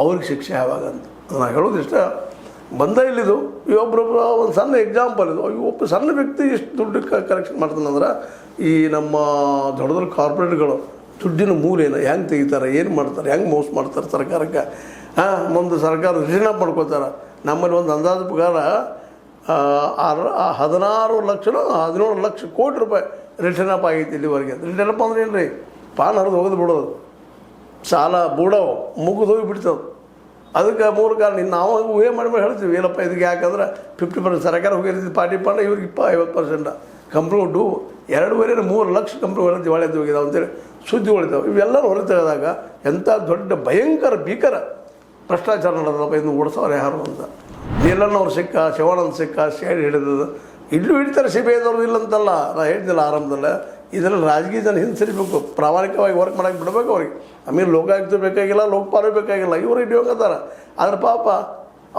ಅವ್ರಿಗೆ ಶಿಕ್ಷೆ ಯಾವಾಗ ಅಂತ ನಾನು ಹೇಳೋದು ಇಷ್ಟ ಬಂದ ಇಲ್ಲಿದು ಒಬ್ಬರೊಬ್ಬರು ಒಂದು ಸಣ್ಣ ಎಕ್ಸಾಂಪಲ್ ಇದು ಒಬ್ಬ ಸಣ್ಣ ವ್ಯಕ್ತಿ ಎಷ್ಟು ದುಡ್ಡು ಕಲೆಕ್ಷನ್ ಮಾಡ್ತಾನಂದ್ರೆ ಈ ನಮ್ಮ ದೊಡ್ಡ ದೊಡ್ಡ ಕಾರ್ಪೊರೇಟ್ಗಳು ದುಡ್ಡಿನ ಮೂಲೇನು ಹೆಂಗೆ ತೆಗಿತಾರೆ ಏನು ಮಾಡ್ತಾರೆ ಹೆಂಗೆ ಮೋಸ ಮಾಡ್ತಾರೆ ಸರ್ಕಾರಕ್ಕೆ ಒಂದು ಸರ್ಕಾರ ರಿಟರ್ನ್ ಅಪ್ ಮಾಡ್ಕೋತಾರೆ ನಮ್ಮಲ್ಲಿ ಒಂದು ಅಂದಾಜು ಪ್ರಕಾರ 16 ಲಕ್ಷನೋ 17 ಲಕ್ಷ ಕೋಟಿ ರೂಪಾಯಿ ರಿಟರ್ನ್ ಅಪ್ ಆಗೈತಿ ಇಲ್ಲಿವರೆಗೆ ರಿಟರ್ನ್ ಅಪ್ ಅಂದ್ರೆ ಏನು ರೀ ಪಾನ್ ಹರಿದು ಹೋಗೋದು ಬಿಡೋದು ಸಾಲ ಬೂಡವು ಮುಗಿದು ಹೋಗಿ ಬಿಡ್ತವೆ ಅದಕ್ಕೆ ಮೂರು ಕಾರಣ ನಾವು ಊಹೆ ಮಾಡಿ ಹೇಳ್ತೀವಿ ಏನಪ್ಪ ಇದಕ್ಕೆ ಯಾಕಂದ್ರೆ 50% ಸರ್ಕಾರ ಹೋಗಿರ್ತೀವಿ ಪಾರ್ಟಿ ಫಂಡ್ ಇವ್ರಿಗೆ 50% ಕಂಪ್ನಿಗಳು 2.5-3 ಲಕ್ಷ ಕಂಪ್ನಿಗಳು ದಿವಾಳಿದ್ದು ಹೋಗಿದಾವೆ ಅಂತೇಳಿ ಸುದ್ದಿ ಹೊಳಿತಾವೆ ಇವೆಲ್ಲರೂ ಹೊರತೆಗೆದಾಗ ಎಂಥ ದೊಡ್ಡ ಭಯಂಕರ ಭೀಕರ ಭ್ರಷ್ಟಾಚಾರ ನಡೆದಪ್ಪ ಇದನ್ನು ಓಡಿಸೋರು ಯಾರು ಅಂತ ನೀಲಣ್ಣವ್ರು ಸಿಕ್ಕ ಶಿವಾನಂದ ಸಿಕ್ಕ ಸೇರಿ ಹಿಡಿದದು ಇಲ್ಲೂ ಹಿಡಿತಾರೆ ಸಿಬಿಐದವ್ರು ಇಲ್ಲಂತಲ್ಲ ನಾನು ಹೇಳ್ತಿಲ್ಲ ಆರಂಭದಲ್ಲ ಇದರಲ್ಲಿ ರಾಜಕೀಯ ಜನ ಹಿಂಸರಿಬೇಕು ಪ್ರಾಮಾಣಿಕವಾಗಿ ವರ್ಕ್ ಮಾಡೋಕ್ಕೆ ಬಿಡಬೇಕು ಅವ್ರಿಗೆ ಆಮೇಲೆ ಲೋಕಾಯುಕ್ತ ಬೇಕಾಗಿಲ್ಲ ಲೋಕಪಾಲ ಬೇಕಾಗಿಲ್ಲ ಇವರು ಹಿಡಿಯೋಕತ್ತಾರ ಆದ್ರೆ ಪಾಪ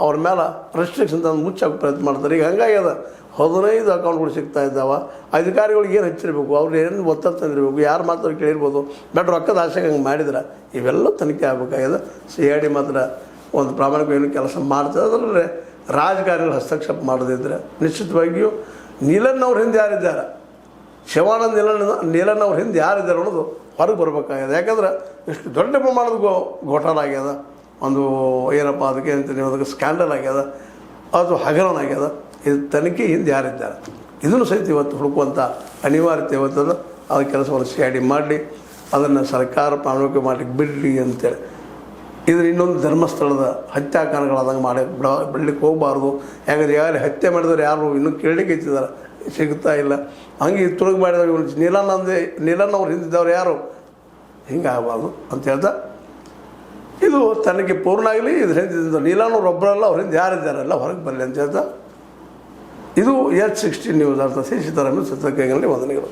ಅವ್ರ ಮೇಲೆ ರೆಸ್ಟ್ರಿಕ್ಷನ್ ತಂದು ಮುಚ್ಚೋಕೆ ಪ್ರಯತ್ನ ಮಾಡ್ತಾರೆ ಈಗ ಹಂಗಾಗ್ಯದ 15 ಅಕೌಂಟ್ಗಳು ಸಿಗ್ತಾ ಇದ್ದಾವೆ ಅಧಿಕಾರಿಗಳಿಗೆ ಏನು ಹಚ್ಚಿರಬೇಕು ಅವ್ರು ಏನು ಒತ್ತಡ ತಂದಿರಬೇಕು ಯಾರು ಮಾತ್ರ ಕೇಳಿರ್ಬೋದು ಬಟ್ ರೊಕ್ಕದ ಆಸೆಗೆ ಹಂಗೆ ಮಾಡಿದ್ರೆ ಇವೆಲ್ಲ ತನಿಖೆ ಆಗಬೇಕಾಗ್ಯದ CID ಮಾತ್ರ ಒಂದು ಪ್ರಾಮಾಣಿಕ ಏನು ಕೆಲಸ ಮಾಡ್ತದೆ ಅದರಲ್ಲಿ ರಾಜಕಾರಣಿಗಳು ಹಸ್ತಕ್ಷೇಪ ಮಾಡದಿದ್ದರೆ ನಿಶ್ಚಿತವಾಗಿಯೂ ನೀಲಣ್ಣವ್ರ ಹಿಂದೆ ಯಾರಿದ್ದಾರೆ ಶಿವಾನಂದ ನೀಲಣ್ಣವ್ರ ಹಿಂದೆ ಯಾರಿದ್ದಾರೆ ಅನ್ನೋದು ಹೊರಗೆ ಬರಬೇಕಾಗ್ಯದ ಯಾಕಂದ್ರೆ ಇಷ್ಟು ದೊಡ್ಡ ಪ್ರಮಾಣದ ಘೋಟಾಲ ಆಗ್ಯದ ಒಂದು ಏನಪ್ಪ ಅದಕ್ಕೆ ಅಂತೀನಿ ಅದಕ್ಕೆ ಸ್ಕ್ಯಾಂಡಲ್ ಆಗ್ಯದ ಅದು ಹಗರಣ ಆಗ್ಯದ ಇದು ತನಿಖೆ ಹಿಂದೆ ಯಾರಿದ್ದಾರೆ ಇದನ್ನು ಸಹಿತ ಇವತ್ತು ಹುಡುಕುವಂಥ ಅನಿವಾರ್ಯತೆ ಇವತ್ತದ ಅದು ಕೆಲಸವನ್ನು CID ಮಾಡಲಿ ಅದನ್ನು ಸರ್ಕಾರ ಪ್ರಾಮಾಣಿಕ ಮಾಡಲಿಕ್ಕೆ ಬಿಡಲಿ ಅಂತೇಳಿ ಇದ್ರ ಇನ್ನೊಂದು ಧರ್ಮಸ್ಥಳದ ಹತ್ಯಾಕಾಂಡಗಳಾದಂಗೆ ಬಿಡ್ಲಿಕ್ಕೆ ಹೋಗಬಾರ್ದು ಯಾಕಂದ್ರೆ ಯಾರು ಹತ್ಯೆ ಮಾಡಿದವ್ರು ಯಾರು ಇನ್ನೂ ಕೇಳಲಿಕ್ಕೆ ಇತ್ತಿದ್ದಾರೆ ಸಿಗ್ತಾ ಇಲ್ಲ ಹಂಗೆ ತುಳುಗು ಮಾಡಿದವ್ರು ನೀಲಣ್ಣವ್ರು ಹಿಂದಿದ್ದವ್ರು ಯಾರು ಹಿಂಗೆ ಆಗಬಾರ್ದು ಅಂತ ಹೇಳ್ತಾ ಇದು ತನಗೆ ಪೂರ್ಣ ಆಗಲಿ ಇದ್ರ ಹಿಂದಿದ್ದ ನೀಲಣ್ಣವ್ರು ಒಬ್ಬರಲ್ಲ ಅವ್ರ ಹಿಂದೆ ಯಾರಿದ್ದಾರಲ್ಲ ಹೊರಗೆ ಬರಲಿ ಅಂತ ಹೇಳ್ತಾ ಇದು H16 ನ್ಯೂಸ್ ಅರ್ಥ ಸಿ ಸೀತಾರಾಮನ್ ಸತ್ಯಕೈಗಳಲ್ಲಿ ವಂದನೆಗಳು.